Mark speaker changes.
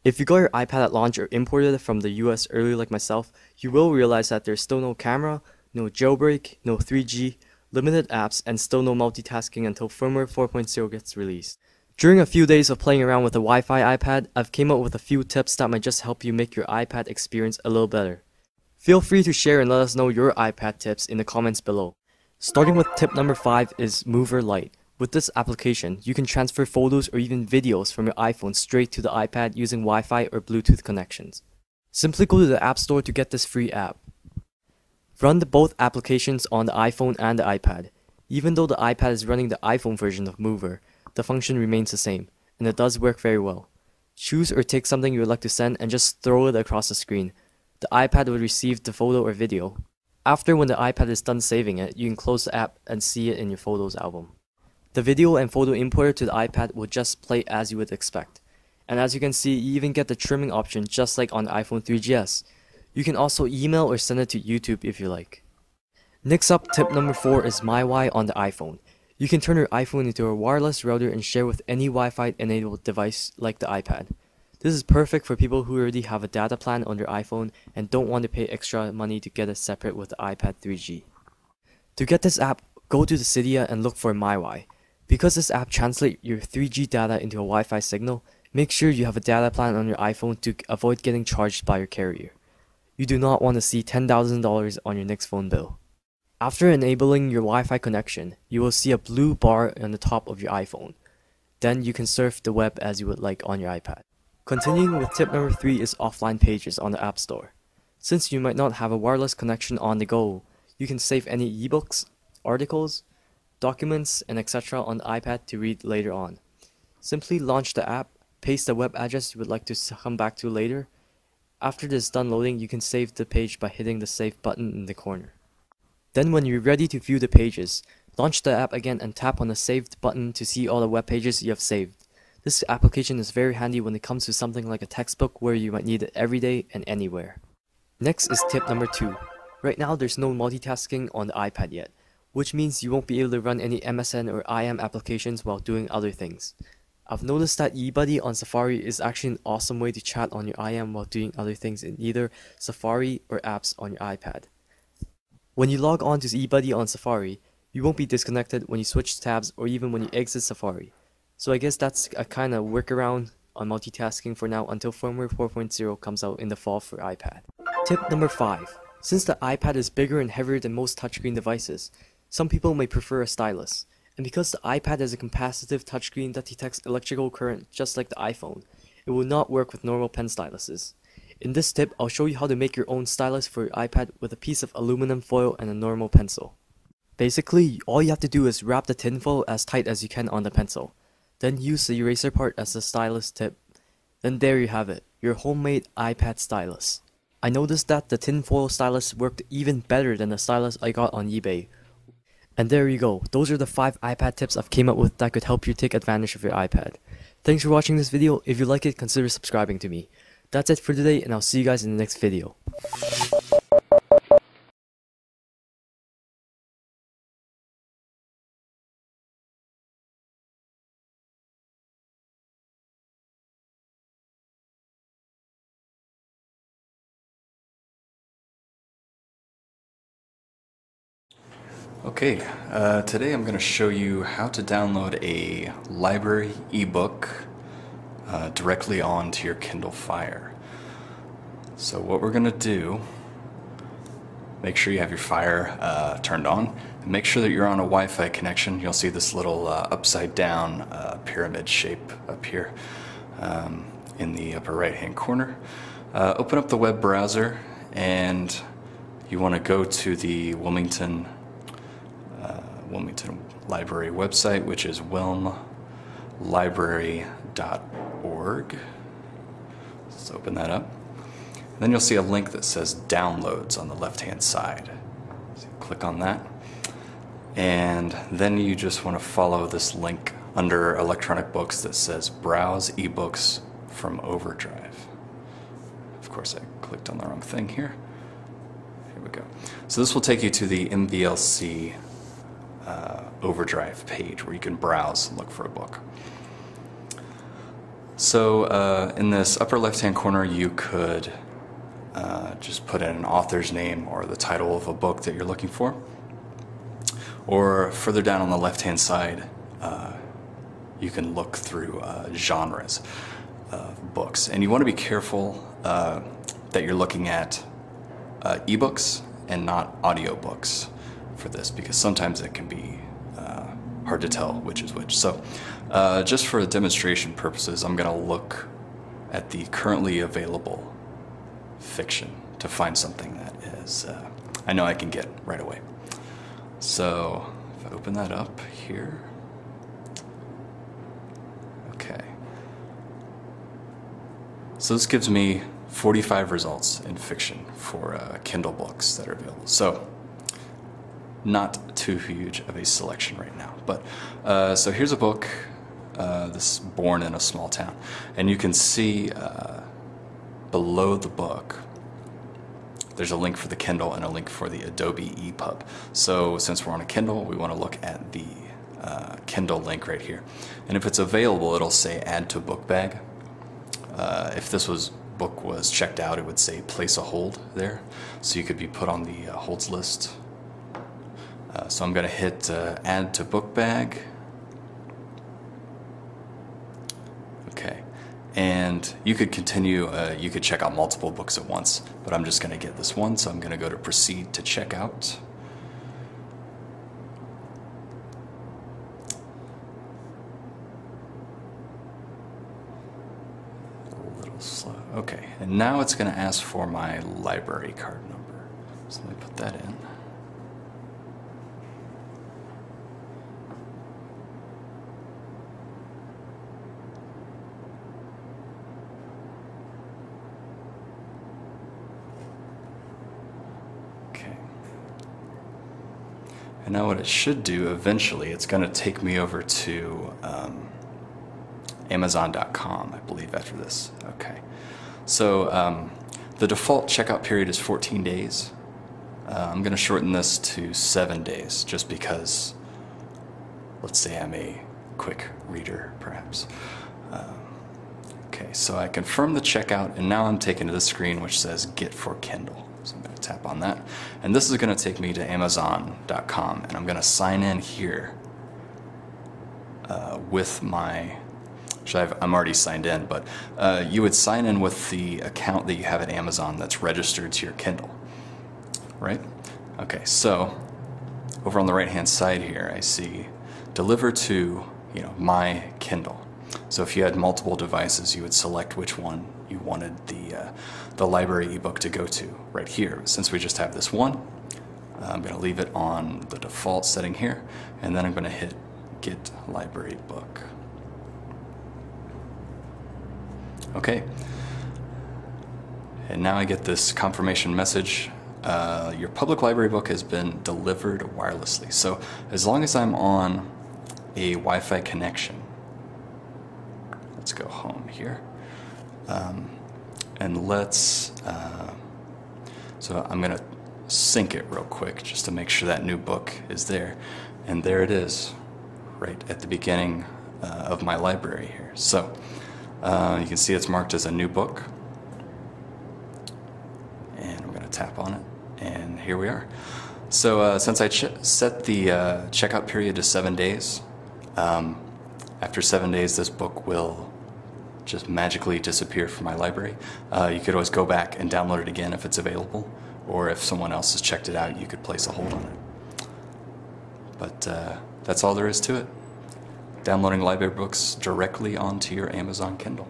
Speaker 1: If you got your iPad at launch or imported it from the US early like myself, you will realize that there's still no camera, no jailbreak, no 3G, limited apps, and still no multitasking until firmware 4.0 gets released. During a few days of playing around with the Wi-Fi iPad, I've came up with a few tips that might just help you make your iPad experience a little better. Feel free to share and let us know your iPad tips in the comments below. Starting with tip number 5 is Mover Lite. With this application, you can transfer photos or even videos from your iPhone straight to the iPad using Wi-Fi or Bluetooth connections. Simply go to the App Store to get this free app. Run both applications on the iPhone and the iPad. Even though the iPad is running the iPhone version of Mover, the function remains the same, and it does work very well. Choose or take something you would like to send and just throw it across the screen. The iPad will receive the photo or video. After, when the iPad is done saving it, you can close the app and see it in your Photos album. The video and photo imported to the iPad will just play as you would expect. And as you can see, you even get the trimming option just like on the iPhone 3GS. You can also email or send it to YouTube if you like. Next up, tip number 4 is MyWi on the iPhone. You can turn your iPhone into a wireless router and share with any Wi-Fi enabled device like the iPad. This is perfect for people who already have a data plan on their iPhone and don't want to pay extra money to get it separate with the iPad 3G. To get this app, go to the Cydia and look for MyWi. Because this app translates your 3G data into a Wi-Fi signal, make sure you have a data plan on your iPhone to avoid getting charged by your carrier. You do not want to see $10,000 on your next phone bill. After enabling your Wi-Fi connection, you will see a blue bar on the top of your iPhone. Then you can surf the web as you would like on your iPad. Continuing with tip number 3 is offline pages on the App Store. Since you might not have a wireless connection on the go, you can save any ebooks, articles, documents, and etc. on the iPad to read later on. Simply launch the app, paste the web address you would like to come back to later. After this is done loading, you can save the page by hitting the save button in the corner. Then when you're ready to view the pages, launch the app again and tap on the saved button to see all the web pages you have saved. This application is very handy when it comes to something like a textbook where you might need it every day and anywhere. Next is tip number 2. Right now there's no multitasking on the iPad yet, which means you won't be able to run any MSN or IM applications while doing other things. I've noticed that eBuddy on Safari is actually an awesome way to chat on your IM while doing other things in either Safari or apps on your iPad. When you log on to eBuddy on Safari, you won't be disconnected when you switch tabs or even when you exit Safari. So I guess that's a kind of workaround on multitasking for now until firmware 4.0 comes out in the fall for iPad. Tip number 5. Since the iPad is bigger and heavier than most touchscreen devices, some people may prefer a stylus. And because the iPad is a capacitive touchscreen that detects electrical current just like the iPhone, it will not work with normal pen styluses. In this tip, I'll show you how to make your own stylus for your iPad with a piece of aluminum foil and a normal pencil. Basically, all you have to do is wrap the tinfoil as tight as you can on the pencil. Then use the eraser part as the stylus tip. Then there you have it, your homemade iPad stylus. I noticed that the tinfoil stylus worked even better than the stylus I got on eBay. And there you go, those are the 5 iPad tips I've came up with that could help you take advantage of your iPad. Thanks for watching this video. If you like it, consider subscribing to me. That's it for today, and I'll see you guys in the next video.
Speaker 2: Okay, today I'm going to show you how to download a library ebook directly onto your Kindle Fire. So what we're going to do, make sure you have your Fire turned on, and make sure that you're on a Wi-Fi connection. You'll see this little upside down pyramid shape up here in the upper right hand corner. Open up the web browser and you want to go to the Wilmington Library website, which is wilmlibrary.org. Let's open that up. And then you'll see a link that says downloads on the left hand side. So click on that. And then you just want to follow this link under electronic books that says browse ebooks from Overdrive. Of course I clicked on the wrong thing here. Here we go. So this will take you to the MVLC Overdrive page where you can browse and look for a book. So in this upper left-hand corner, you could just put in an author's name or the title of a book that you're looking for. Or further down on the left-hand side, you can look through genres of books. And you want to be careful that you're looking at ebooks and not audiobooks for this, because sometimes it can be hard to tell which is which. So just for demonstration purposes, I'm going to look at the currently available fiction to find something that is I know I can get right away. So if I open that up here, okay. So this gives me 45 results in fiction for Kindle books that are available. So not too huge of a selection right now. But so here's a book, this Born in a Small Town. And you can see below the book, there's a link for the Kindle and a link for the Adobe EPUB. So since we're on a Kindle, we want to look at the Kindle link right here. And if it's available, it'll say add to book bag. If this book was checked out, it would say place a hold there. So you could be put on the holds list. So I'm going to hit add to book bag. Okay. And you could continue, you could check out multiple books at once, but I'm just going to get this one, so I'm going to go to proceed to check out. A little slow. Okay, and now it's going to ask for my library card number. So let me put that in. And now what it should do eventually, it's going to take me over to Amazon.com, I believe, after this. Okay. So the default checkout period is 14 days. I'm going to shorten this to 7 days, just because, let's say I'm a quick reader, perhaps. Okay, so I confirm the checkout, and now I'm taken to the screen which says Get for Kindle. So I'm going to tap on that. And this is going to take me to Amazon.com, and I'm going to sign in here with my... Actually, I'm already signed in, but you would sign in with the account that you have at Amazon that's registered to your Kindle, right? Okay, so over on the right-hand side here, I see deliver to, my Kindle. So if you had multiple devices, you would select which one you wanted the library ebook to go to right here. Since we just have this one, I'm going to leave it on the default setting here, and then I'm going to hit Get Library Book. Okay, and now I get this confirmation message. Your public library book has been delivered wirelessly. So as long as I'm on a Wi-Fi connection, let's go home here, and let's, so I'm going to sync it real quick just to make sure that new book is there. And there it is, right at the beginning of my library here. So you can see it's marked as a new book, and I'm going to tap on it, and here we are. So since I set the checkout period to 7 days, after 7 days this book will just magically disappear from my library. You could always go back and download it again if it's available, or if someone else has checked it out, you could place a hold on it. But that's all there is to it. Downloading library books directly onto your Amazon Kindle.